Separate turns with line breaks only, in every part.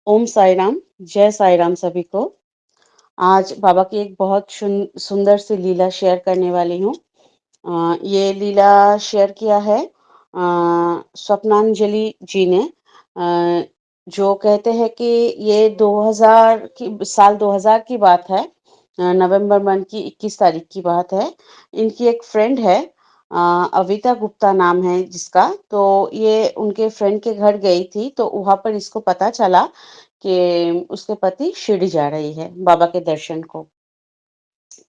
ओम साई राम, जय साई राम सभी को। आज बाबा की एक बहुत सुंदर सी लीला शेयर करने वाली हूँ। ये लीला शेयर किया है स्वप्नांजलि जी ने। अ, जो कहते हैं कि ये 2000 की साल 2000 की बात है। नवंबर मंथ की 21 तारीख की बात है। इनकी एक फ्रेंड है, अविता गुप्ता नाम है जिसका। तो ये उनके फ्रेंड के घर गई थी, तो वहाँ पर इसको पता चला कि उसके पति शिरडी जा रही है बाबा के दर्शन को।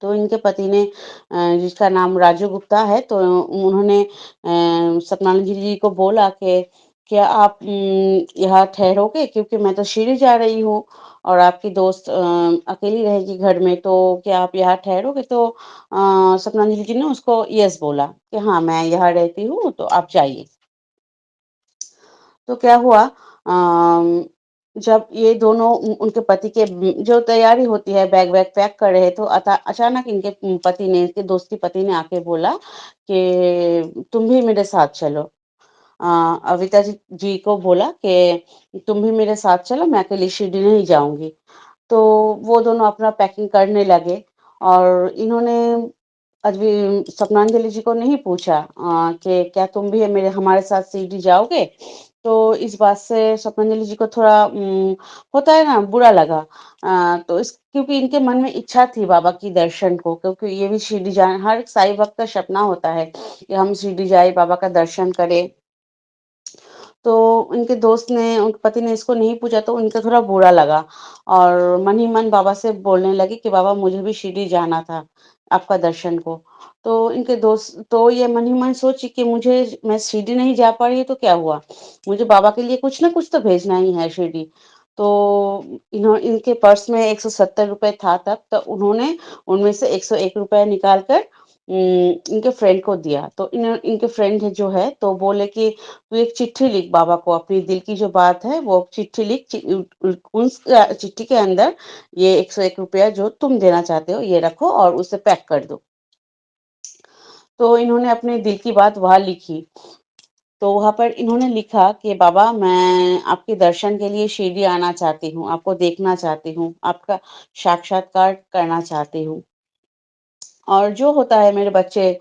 तो इनके पति ने जिसका नाम राजू गुप्ता है, तो उन्होंने सतनानंद जी को बोला कि क्या आप यहाँ ठहरोगे, क्योंकि मैं तो शिरडी जा रही हूँ और आपकी दोस्त अकेली रहेगी घर में, तो क्या आप यहाँ ठहरोगे? तो सतनानंद जी ने उसको यस बोला कि हाँ, मैं यहाँ रहती हूँ, तो आप जाइए। तो क्या हुआ, जब ये दोनों उनके पति के जो तैयारी होती है, बैग वैग पैक कर रहे, तो अचानक इनके पति ने, इनके दोस्त के पति ने आके बोला कि तुम भी मेरे साथ चलो। अ, अविता जी को बोला कि तुम भी मेरे साथ चलो, मैं अकेली शिरडी नहीं जाऊंगी। तो वो दोनों अपना पैकिंग करने लगे और इन्होंने अभी स्वप्नांजलि जी को नहीं पूछा कि क्या तुम भी मेरे हमारे साथ शिरडी जाओगे? तो इस बात से स्वप्नांजलि जी को थोड़ा होता है ना, बुरा लगा। तो इस क्योंकि इनके मन में इच्छा थी बाबा की दर्शन को, क्योंकि ये भी शिरडी जाए, हर एक साईं भक्त का सपना होता है कि हम शिरडी जाए, बाबा का दर्शन करें। तो उनके दोस्त ने, उनके पति ने इसको नहीं पूछा, तो उनको थोड़ा बुरा लगा और मन ही मन बाबा से बोलने लगी कि बाबा, मुझे भी शिरडी जाना था आपका दर्शन को। तो इनके दोस्त तो ये मन ही मन सोची कि मैं शिरडी नहीं जा पा रही तो क्या हुआ, मुझे बाबा के लिए कुछ ना कुछ तो भेजना ही है शिरडी। तो इनके पर्स में 170 रुपए था तब, तो उन्होंने उनमें से 101 रुपया निकाल कर इनके फ्रेंड को दिया। तो इनके फ्रेंड जो है, तो बोले कि तू एक चिट्ठी लिख बाबा को, अपनी दिल की जो बात है वो चिट्ठी लिख, उस चिट्ठी के अंदर ये 101 रुपया जो तुम देना चाहते हो ये रखो और उसे पैक कर दो। तो इन्होंने अपने दिल की बात वहां लिखी। तो वहां पर इन्होंने लिखा कि बाबा, मैं आपके दर्शन के लिए शिरडी आना चाहती हूँ, आपको देखना चाहती हूँ, आपका साक्षात्कार करना चाहती हूँ। और जो होता है, मेरे बच्चे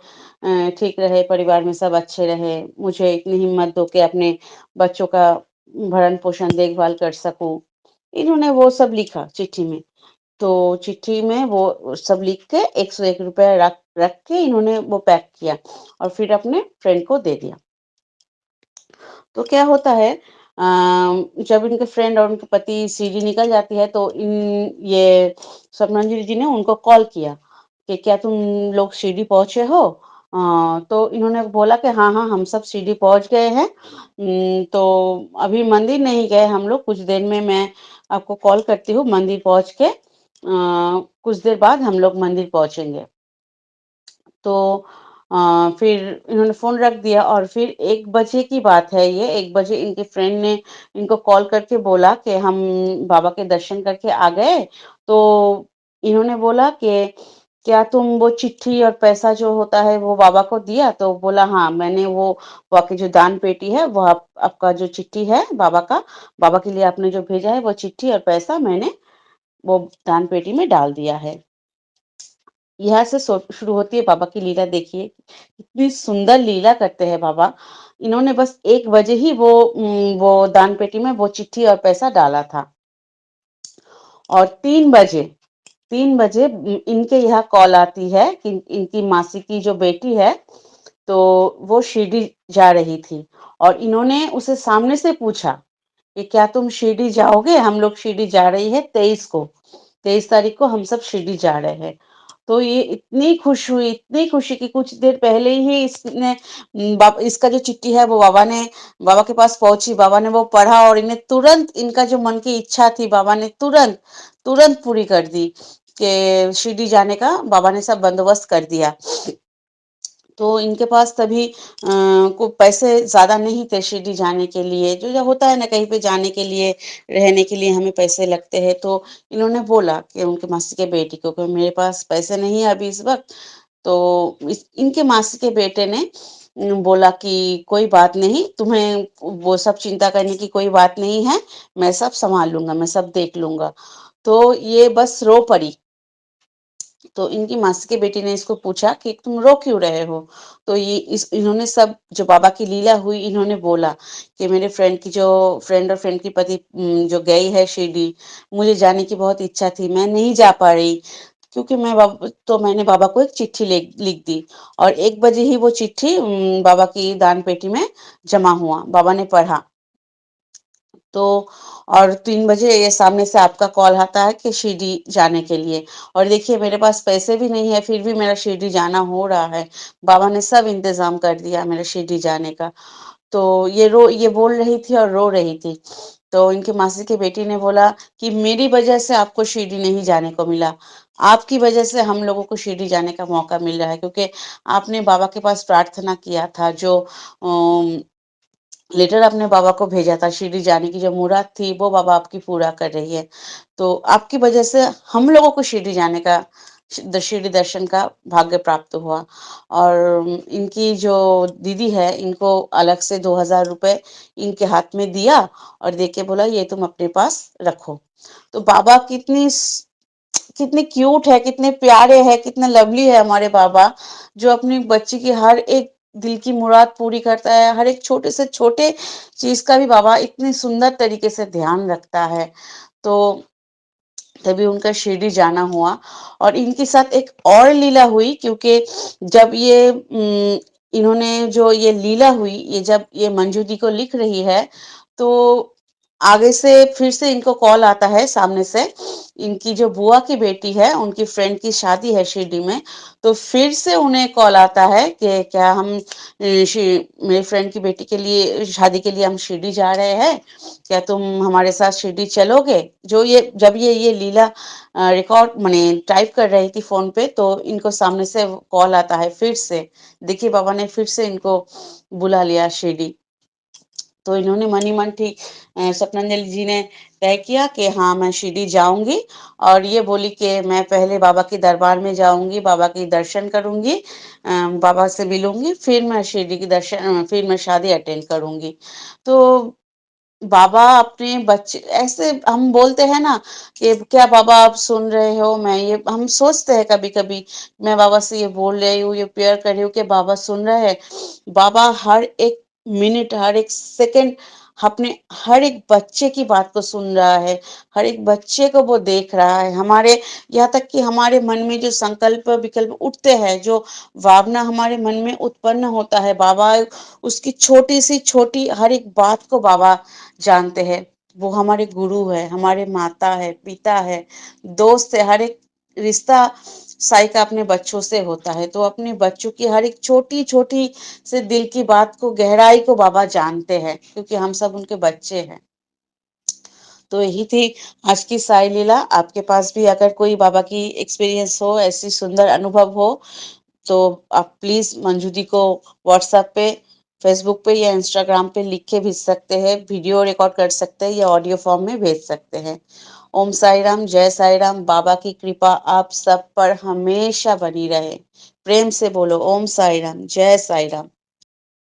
ठीक रहे, परिवार में सब अच्छे रहे, मुझे इतनी हिम्मत दो कि अपने बच्चों का भरण पोषण देखभाल कर सकूं। इन्होंने वो सब लिखा चिट्ठी में। तो चिट्ठी में वो सब लिख के 101 रुपया रख रख के इन्होंने वो पैक किया और फिर अपने फ्रेंड को दे दिया। तो क्या होता है, जब इनके फ्रेंड और उनके पति सीढ़ी निकल जाती है, तो इन ये स्वप्नांजलि जी ने उनको कॉल किया कि क्या तुम लोग शिरडी पहुंचे हो? तो इन्होंने बोला कि हाँ हाँ, हम सब शिरडी पहुंच गए हैं। तो अभी मंदिर नहीं गए हम लोग, कुछ देर में मैं आपको कॉल करती हूँ, मंदिर पहुंच के कुछ देर बाद हम लोग मंदिर पहुंचेंगे। तो फिर इन्होंने फ़ोन रख दिया और फिर 1 बजे की बात है ये, 1 बजे इनके फ्रेंड ने इनको कॉल करके बोला कि हम बाबा के दर्शन करके आ गए। तो इन्होंने बोला कि क्या तुम वो चिट्ठी और पैसा जो होता है वो बाबा को दिया? तो बोला हाँ, मैंने वो आपकी जो दान पेटी है वो आपका जो चिट्ठी है बाबा का, बाबा के लिए आपने जो भेजा है वो चिट्ठी और पैसा मैंने वो दान पेटी में डाल दिया है। यहाँ से शुरू होती है बाबा की लीला। देखिए कितनी सुंदर लीला करते हैं बाबा। इन्होंने बस 1 बजे ही वो दान पेटी में वो चिट्ठी और पैसा डाला था और 3 बजे इनके यहाँ कॉल आती है कि इनकी मासी की जो बेटी है, तो वो शिरडी जा रही थी और इन्होंने उसे सामने से पूछा कि क्या तुम शिरडी जाओगे? हम लोग शिरडी जा रही है 23 को, 23 तारीख को हम सब शिरडी जा रहे हैं। तो ये इतनी खुश हुई, इतनी खुशी कि कुछ देर पहले ही इसने इसका जो चिट्ठी है वो बाबा के पास पहुंची, बाबा ने वो पढ़ा और इन्हें तुरंत, इनका जो मन की इच्छा थी बाबा ने तुरंत तुरंत पूरी कर दी कि शिरडी जाने का बाबा ने सब बंदोबस्त कर दिया। तो इनके पास तभी को पैसे ज़्यादा नहीं थे शिरडी जाने के लिए। जो होता है ना, कहीं पे जाने के लिए, रहने के लिए हमें पैसे लगते हैं। तो इन्होंने बोला कि उनके मासी के बेटी को कि मेरे पास पैसे नहीं है अभी इस वक़्त। तो इनके मासी के बेटे ने बोला कि कोई बात नहीं, तुम्हें वो सब चिंता करने की कोई बात नहीं है, मैं सब सँभाल लूँगा, मैं सब देख लूँगा। तो ये बस रो पड़ी। तो इनकी मासी की बेटी ने इसको पूछा कि तुम रो क्यों रहे हो? तो ये इस इन्होंने सब जो बाबा की लीला हुई इन्होंने बोला कि मेरे फ्रेंड और फ्रेंड की पति जो गई है शिरडी, मुझे जाने की बहुत इच्छा थी, मैं नहीं जा पा रही क्योंकि मैंने बाबा को एक चिट्ठी लिख दी और 1 बजे ही वो चिट्ठी बाबा की दान पेटी में जमा हुआ। बाबा ने पढ़ा। तो और 3 बजे ये सामने से आपका कॉल आता है कि शिरडी जाने के लिए और देखिए मेरे पास पैसे भी नहीं है फिर भी मेरा शिरडी जाना हो रहा है। बाबा ने सब इंतज़ाम कर दिया मेरे शिरडी जाने का। तो ये बोल रही थी और रो रही थी। तो इनकी मासी की बेटी ने बोला कि मेरी वजह से आपको शिरडी नहीं जाने को मिला। आपकी वजह से हम लोगों को शिरडी जाने का मौका मिल रहा है क्योंकि आपने बाबा के पास प्रार्थना किया था जो लेटर आपने बाबा को भेजा था शिरडी जाने की जो मुराद थी वो बाबा आपकी पूरा कर रही है। तो आपकी वजह से हम लोगों को शिरडी जाने का शिरडी दर्शन का भाग्य प्राप्त हुआ और इनकी जो दीदी है इनको अलग से 2000 रुपए इनके हाथ में दिया और देके बोला ये तुम अपने पास रखो। तो बाबा कितने क्यूट है, कितने प्यारे हैं, कितने लवली है हमारे बाबा, जो अपनी बच्ची की हर एक दिल की मुराद पूरी करता है, हर एक छोटे से छोटे चीज़ का भी बाबा इतनी सुंदर तरीके से ध्यान रखता है। तो तभी उनका शिरडी जाना हुआ और इनके साथ एक और लीला हुई क्योंकि जब इन्होंने जो ये लीला हुई, ये जब ये मंजू दी को लिख रही है, तो आगे से फिर से इनको कॉल आता है सामने से, इनकी जो बुआ की बेटी है, उनकी फ्रेंड की शादी है शिरडी में, तो फिर से उन्हें कॉल आता है कि क्या हम मेरी फ्रेंड की बेटी के लिए शादी के लिए हम शिरडी जा रहे हैं, क्या तुम हमारे साथ शिरडी चलोगे? जब ये लीला रिकॉर्ड माने टाइप कर रही थी फ़ोन पे तो इनको सामने से कॉल आता है फिर से। देखिए बाबा ने फिर से इनको बुला लिया शिरडी। तो इन्होंने मन ही मन ठीक स्वप्नांजलि जी ने तय किया कि हाँ, मैं शिरडी जाऊँगी और ये बोली कि मैं पहले बाबा के दरबार में जाऊँगी, बाबा के दर्शन करूँगी, बाबा से मिलूँगी, फिर मैं शादी अटेंड करूँगी। तो बाबा अपने बच्चे ऐसे हम बोलते हैं ना कि क्या बाबा आप सुन रहे हो मैं ये हम सोचते हैं कभी कभी मैं बाबा से ये बोल रही हूँ ये प्रेयर कर रही हूँ कि बाबा सुन रहे हैं बाबा हर एक मिनट हर एक सेकंड अपने हर एक बच्चे की बात को सुन रहा है हर एक बच्चे को वो देख रहा है हमारे यहाँ तक कि हमारे मन में जो संकल्प विकल्प उठते हैं जो भावना हमारे मन में उत्पन्न होता है बाबा उसकी छोटी सी छोटी हर एक बात को बाबा जानते हैं वो हमारे गुरु है हमारे माता है पिता है दोस्त है हर एक रिश्ता साई का अपने बच्चों से होता है तो अपने बच्चों की हर एक छोटी छोटी से दिल की बात को गहराई को बाबा जानते हैं क्योंकि हम सब उनके बच्चे हैं तो यही थी आज की साई लीला आपके पास भी अगर कोई बाबा की एक्सपीरियंस हो ऐसी सुंदर अनुभव हो तो आप प्लीज मंजू दी को व्हाट्सएप पे फेसबुक पे या इंस्टाग्राम पे लिख के भेज सकते हैं वीडियो रिकॉर्ड कर सकते हैं या ऑडियो फॉर्म में भेज सकते हैं ओम साई राम जय साई राम बाबा की कृपा आप सब पर हमेशा बनी रहे प्रेम से बोलो ओम साई राम जय साई राम